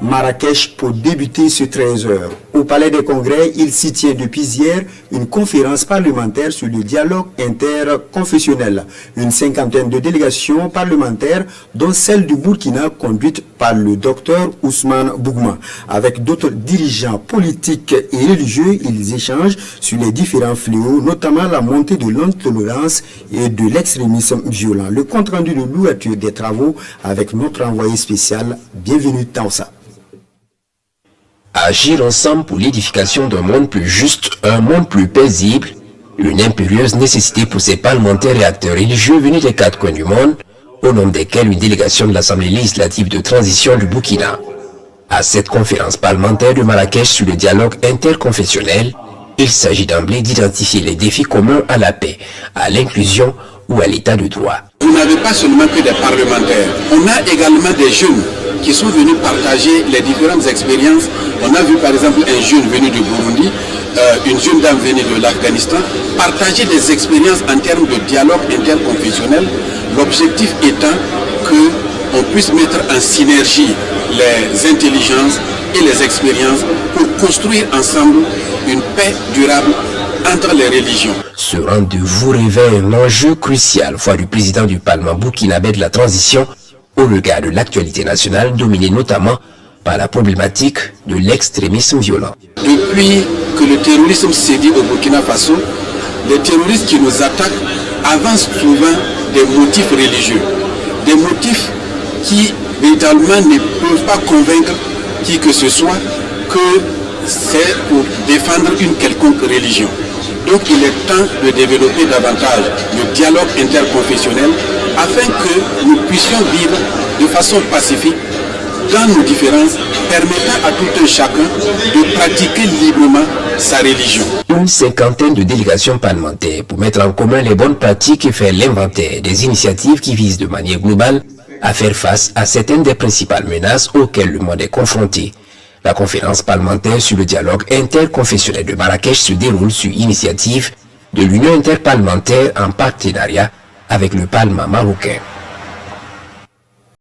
Marrakech pour débuter ce 13h. Au Palais des Congrès, il s'y tient depuis hier une conférence parlementaire sur le dialogue interconfessionnel. Une cinquantaine de délégations parlementaires, dont celle du Burkina conduite par le docteur Ousmane Bougma. Avec d'autres dirigeants politiques et religieux, ils échangent sur les différents fléaux, notamment la montée de l'intolérance et de l'extrémisme violent. Le compte-rendu de l'ouverture des travaux avec notre envoyé spécial. Bienvenue Taoussa. Agir ensemble pour l'édification d'un monde plus juste, un monde plus paisible, une impérieuse nécessité pour ces parlementaires et acteurs religieux venus des quatre coins du monde, au nom desquels une délégation de l'Assemblée législative de transition du Burkina. À cette conférence parlementaire de Marrakech sur le dialogue interconfessionnel, il s'agit d'emblée d'identifier les défis communs à la paix, à l'inclusion ou à l'état de droit. Vous n'avez pas seulement que des parlementaires, on a également des jeunes qui sont venus partager les différentes expériences. On a vu par exemple un jeune venu du Burundi, une jeune dame venue de l'Afghanistan, partager des expériences en termes de dialogue interconfessionnel, l'objectif étant qu'on puisse mettre en synergie les intelligences et les expériences pour construire ensemble une paix durable entre les religions. Ce rendez-vous révèle un enjeu crucial, voix du président du Parlement burkinabé de la transition, au regard de l'actualité nationale dominée notamment par la problématique de l'extrémisme violent. Depuis que le terrorisme sévit au Burkina Faso, les terroristes qui nous attaquent avancent souvent des motifs religieux, des motifs qui véritablement ne peuvent pas convaincre qui que ce soit que c'est pour défendre une quelconque religion. Donc il est temps de développer davantage le dialogue interconfessionnel afin que nous puissions vivre de façon pacifique dans nos différences, permettant à tout un chacun de pratiquer librement sa religion. Une cinquantaine de délégations parlementaires pour mettre en commun les bonnes pratiques et faire l'inventaire des initiatives qui visent de manière globale à faire face à certaines des principales menaces auxquelles le monde est confronté. La conférence parlementaire sur le dialogue interconfessionnel de Marrakech se déroule sur initiative de l'Union interparlementaire en partenariat avec le Parlement marocain.